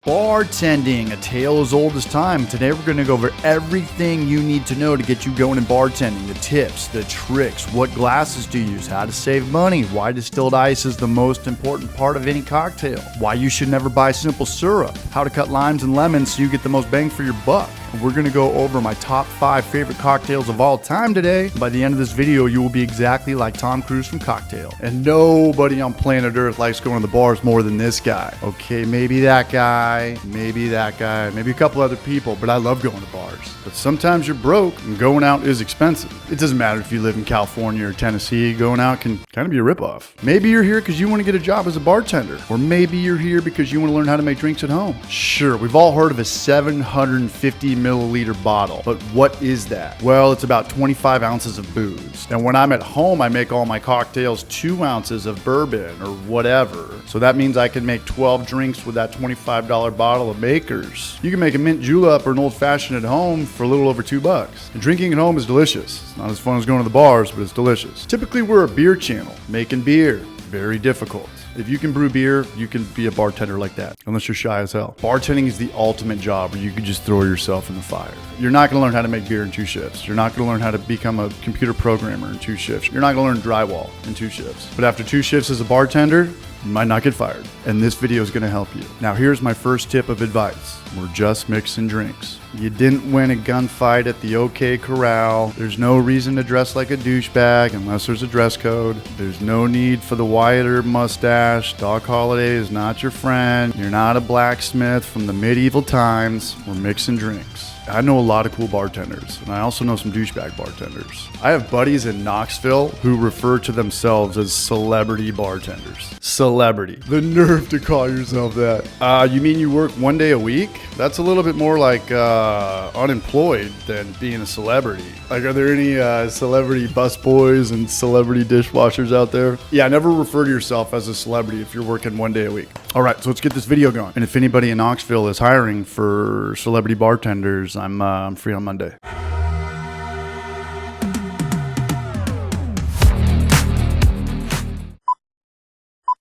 Bartending, a tale as old as time. Today we're going to go over everything you need to know to get you going in bartending. The tips, the tricks, what glasses to use, how to save money, why distilled ice is the most important part of any cocktail, why you should never buy simple syrup, how to cut limes and lemons so you get the most bang for your buck. And we're going to go over my top 5 favorite cocktails of all time today. By the end of this video, you will be exactly like Tom Cruise from Cocktail. And nobody on planet Earth likes going to the bars more than this guy. Okay, maybe that guy, maybe a couple other people, but I love going to bars. But sometimes you're broke and going out is expensive. It doesn't matter if you live in California or Tennessee, going out can kind of be a ripoff. Maybe you're here because you want to get a job as a bartender, or maybe you're here because you want to learn how to make drinks at home. Sure, we've all heard of a 750 milliliter bottle, but what is that? Well, it's about 25 ounces of booze. And when I'm at home, I make all my cocktails 2 ounces of bourbon or whatever. So that means I can make 12 drinks with that $25 bottle of Makers. You can make a mint julep or an old fashioned at home for a little over $2. And drinking at home is delicious. It's not as fun as going to the bars, but it's delicious. Typically, we're a beer channel. Making beer, very difficult. If you can brew beer, you can be a bartender like that, unless you're shy as hell. Bartending is the ultimate job where you can just throw yourself in the fire. You're not going to learn how to make beer in 2 shifts. You're not going to learn how to become a computer programmer in 2 shifts. You're not going to learn drywall in 2 shifts. But after 2 shifts as a bartender, you might not get fired. And this video is going to help you. Now, here's my first tip of advice. We're just mixing drinks. You didn't win a gunfight at the OK Corral. There's no reason to dress like a douchebag unless there's a dress code. There's no need for the Wyatt Earp mustache. Doc Holliday is not your friend. You're not a blacksmith from the medieval times. We're mixing drinks. I know a lot of cool bartenders, and I also know some douchebag bartenders. I have buddies in Knoxville who refer to themselves as celebrity bartenders. Celebrity. The nerve to call yourself that. You mean you work 1 day a week? That's a little bit more like unemployed than being a celebrity. Like, are there any celebrity busboys and celebrity dishwashers out there? Yeah, never refer to yourself as a celebrity if you're working 1 day a week. All right, so let's get this video going. And if anybody in Knoxville is hiring for celebrity bartenders, I'm free on Monday.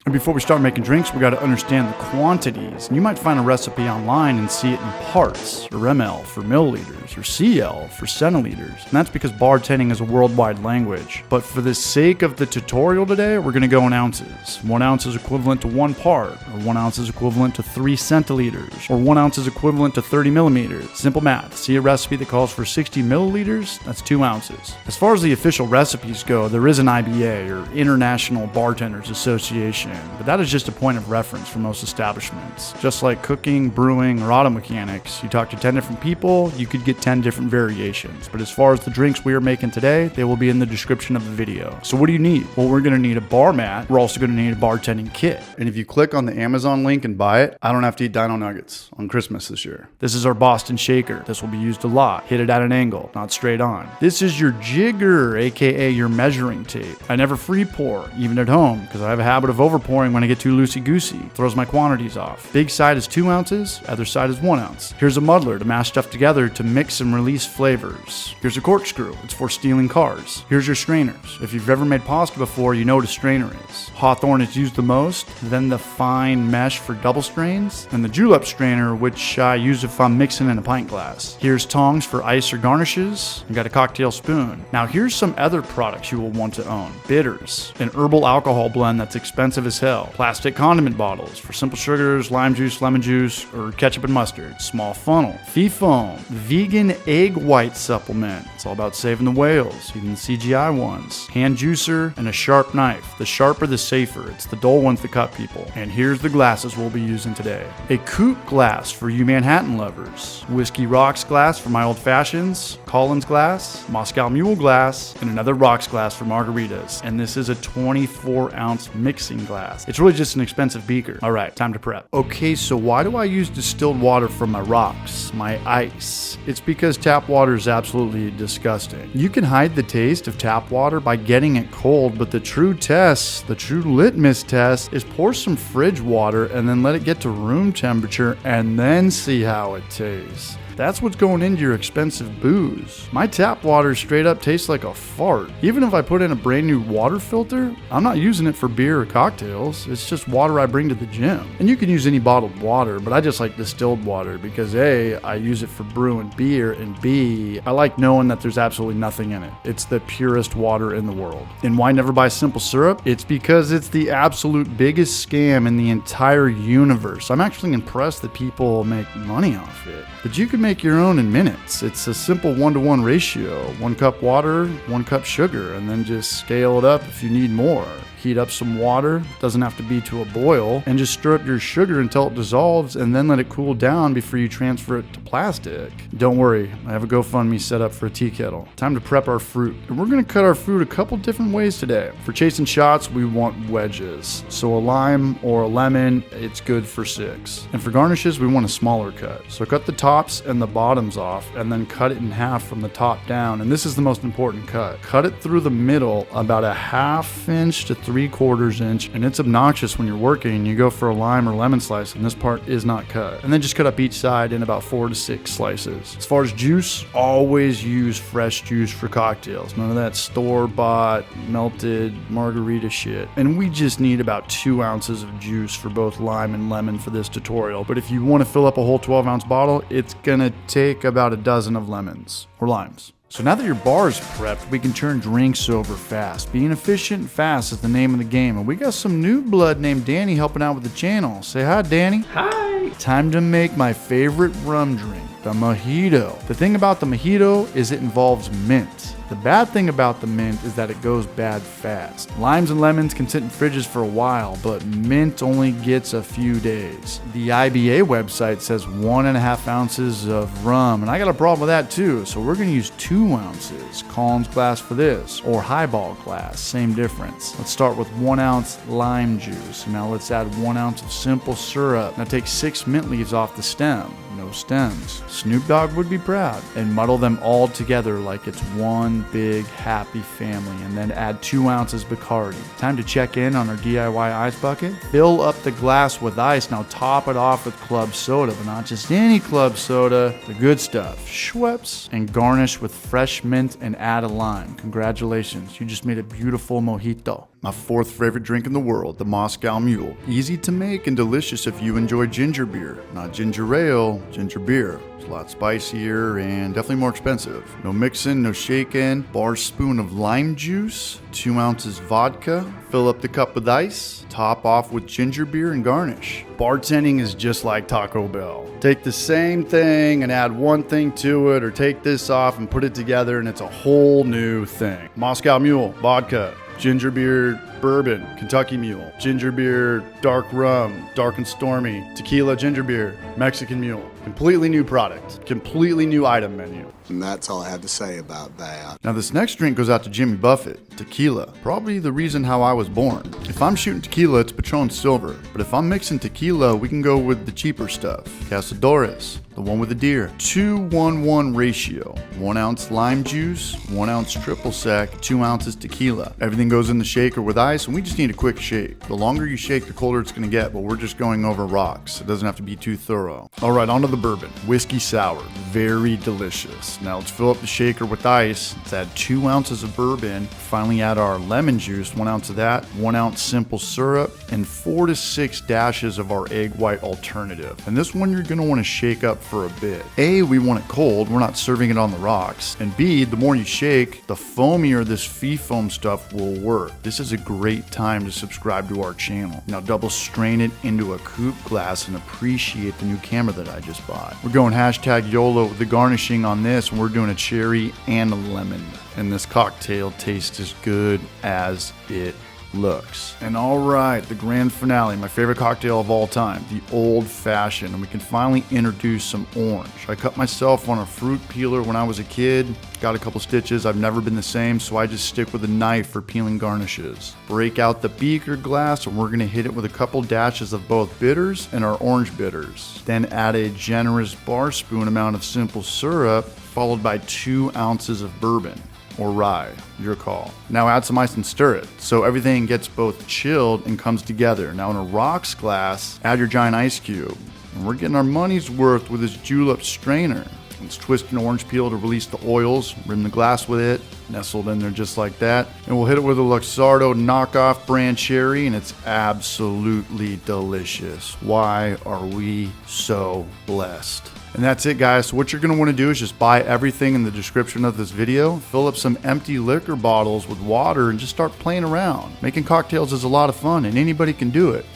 And before we start making drinks, we got to understand the quantities. And you might find a recipe online and see it in parts, or ml for milliliters, or cl for centiliters. And that's because bartending is a worldwide language. But for the sake of the tutorial today, we're going to go in ounces. 1 ounce is equivalent to 1 part, or 1 ounce is equivalent to 3 centiliters, or 1 ounce is equivalent to 30 millimeters. Simple math. See a recipe that calls for 60 milliliters? That's 2 ounces. As far as the official recipes go, there is an IBA, or International Bartenders Association. But that is just a point of reference for most establishments. Just like cooking, brewing, or auto mechanics, you talk to 10 different people, you could get 10 different variations. But as far as the drinks we are making today, they will be in the description of the video. So what do you need? Well, we're going to need a bar mat. We're also going to need a bartending kit. And if you click on the Amazon link and buy it, I don't have to eat Dino Nuggets on Christmas this year. This is our Boston shaker. This will be used a lot. Hit it at an angle, not straight on. This is your jigger, aka your measuring tape. I never free pour, even at home, because I have a habit of over pouring when I get too loosey-goosey. Throws my quantities off. Big side is 2 ounces, other side is 1 ounce. Here's a muddler to mash stuff together to mix and release flavors. Here's a corkscrew. It's for stealing cars. Here's your strainers. If you've ever made pasta before, you know what a strainer is. Hawthorne is used the most, then the fine mesh for double strains, and the julep strainer, which I use if I'm mixing in a pint glass. Here's tongs for ice or garnishes. You got a cocktail spoon. Now here's some other products you will want to own. Bitters, an herbal alcohol blend that's expensive as hell. Plastic condiment bottles for simple sugars, lime juice, lemon juice, or ketchup and mustard. Small funnel. Fee foam. Vegan egg white supplement. It's all about saving the whales, even the CGI ones. Hand juicer and a sharp knife. The sharper the safer. It's the dull ones that cut people. And here's the glasses we'll be using today. A coupe glass for you Manhattan lovers. Whiskey rocks glass for my old fashions. Collins glass. Moscow mule glass. And another rocks glass for margaritas. And this is a 24-ounce mixing glass. It's really just an expensive beaker. All right, time to prep. Okay, so why do I use distilled water for my rocks, my ice? It's because tap water is absolutely disgusting. You can hide the taste of tap water by getting it cold, but the true test, the true litmus test, is pour some fridge water and then let it get to room temperature and then see how it tastes. That's what's going into your expensive booze. My tap water straight up tastes like a fart. Even if I put in a brand new water filter, I'm not using it for beer or cocktails. It's just water I bring to the gym. And you can use any bottled water, but I just like distilled water because A, I use it for brewing beer, and B, I like knowing that there's absolutely nothing in it. It's the purest water in the world. And why never buy simple syrup? It's because it's the absolute biggest scam in the entire universe. I'm actually impressed that people make money off it. But you can make your own in minutes. It's a simple 1-to-1 ratio. 1 cup water, 1 cup sugar, and then just scale it up if you need more. Heat up some water, doesn't have to be to a boil, and just stir up your sugar until it dissolves and then let it cool down before you transfer it to plastic. Don't worry, I have a GoFundMe set up for a tea kettle. Time to prep our fruit. And we're gonna cut our fruit a couple different ways today. For chasing shots, we want wedges. So a lime or a lemon, it's good for 6. And for garnishes, we want a smaller cut. So cut the tops and the bottoms off and then cut it in half from the top down. And this is the most important cut. Cut it through the middle about a 1/2 inch to 3/4 inch, and it's obnoxious when you're working and you go for a lime or lemon slice and this part is not cut. And then just cut up each side in about 4 to 6 slices. As far as juice, always use fresh juice for cocktails. None of that store-bought, melted margarita shit. And we just need about 2 ounces of juice for both lime and lemon for this tutorial. But if you want to fill up a whole 12-ounce bottle, it's gonna take about a dozen of lemons or limes. So now that your bar is prepped, we can turn drinks over fast. Being efficient and fast is the name of the game. And we got some new blood named Danny helping out with the channel. Say hi, Danny. Hi. Time to make my favorite rum drink, the mojito. The thing about the mojito is it involves mint. The bad thing about the mint is that it goes bad fast. Limes and lemons can sit in fridges for a while, but mint only gets a few days. The IBA website says 1.5 ounces of rum, and I got a problem with that too, so we're gonna use 2 ounces. Collins glass for this, or highball glass, same difference. Let's start with 1 ounce lime juice. Now let's add 1 ounce of simple syrup. Now take 6 mint leaves off the stem. No stems. Snoop Dogg would be proud. And muddle them all together like it's one big happy family, and then add 2 ounces Bacardi. Time to check in on our DIY ice bucket. Fill up the glass with ice. Now top it off with club soda, but not just any club soda, the good stuff, Schweppes, and garnish with fresh mint and add a lime. Congratulations, you just made a beautiful mojito. My 4th favorite drink in the world, the Moscow Mule. Easy to make and delicious if you enjoy ginger beer. Not ginger ale, ginger beer. It's a lot spicier and definitely more expensive. No mixing, no shaking. Bar spoon of lime juice, 2 ounces vodka. Fill up the cup with ice. Top off with ginger beer and garnish. Bartending is just like Taco Bell. Take the same thing and add one thing to it, or take this off and put it together and it's a whole new thing. Moscow Mule, vodka. Ginger beer, bourbon, Kentucky Mule, ginger beer, dark rum, dark and stormy, tequila, ginger beer, Mexican Mule. Completely new product, completely new item menu. And that's all I have to say about that. Now this next drink goes out to Jimmy Buffett, tequila. Probably the reason how I was born. If I'm shooting tequila, it's Patron Silver. But if I'm mixing tequila, we can go with the cheaper stuff. Cazadores, the one with the deer. 2-1-1 ratio. 1 ounce lime juice, 1 ounce triple sec, 2 ounces tequila. Everything goes in the shaker with ice, and we just need a quick shake. The longer you shake, the colder it's gonna get, but we're just going over rocks. It doesn't have to be too thorough. All right, on to the bourbon. Whiskey sour, very delicious. Now let's fill up the shaker with ice. Let's add 2 ounces of bourbon. Finally add our lemon juice, 1 ounce of that, 1 ounce simple syrup, and 4 to 6 dashes of our egg white alternative. And this one you're gonna wanna shake up for a bit. A, we want it cold, we're not serving it on the rocks. And B, the more you shake, the foamier this fee foam stuff will work. This is a great time to subscribe to our channel. Now double strain it into a coupe glass and appreciate the new camera that I just bought. We're going hashtag YOLO with the garnishing on this, and we're doing a cherry and a lemon. And this cocktail tastes as good as it looks. And all right, the grand finale, my favorite cocktail of all time, the old fashioned. And we can finally introduce some orange. I cut myself on a fruit peeler when I was a kid. Got a couple stitches. I've never been the same, so I just stick with a knife for peeling garnishes. Break out the beaker glass, and we're gonna hit it with a couple dashes of both bitters and our orange bitters. Then add a generous bar spoon amount of simple syrup, followed by 2 ounces of bourbon. Or rye, your call. Now add some ice and stir it, so everything gets both chilled and comes together. Now in a rocks glass, add your giant ice cube. And we're getting our money's worth with this julep strainer. Let's twist an orange peel to release the oils, rim the glass with it, nestled in there just like that. And we'll hit it with a Luxardo knockoff brand sherry, and it's absolutely delicious. Why are we so blessed? And that's it, guys. So what you're going to want to do is just buy everything in the description of this video, fill up some empty liquor bottles with water, and just start playing around. Making cocktails is a lot of fun, and anybody can do it.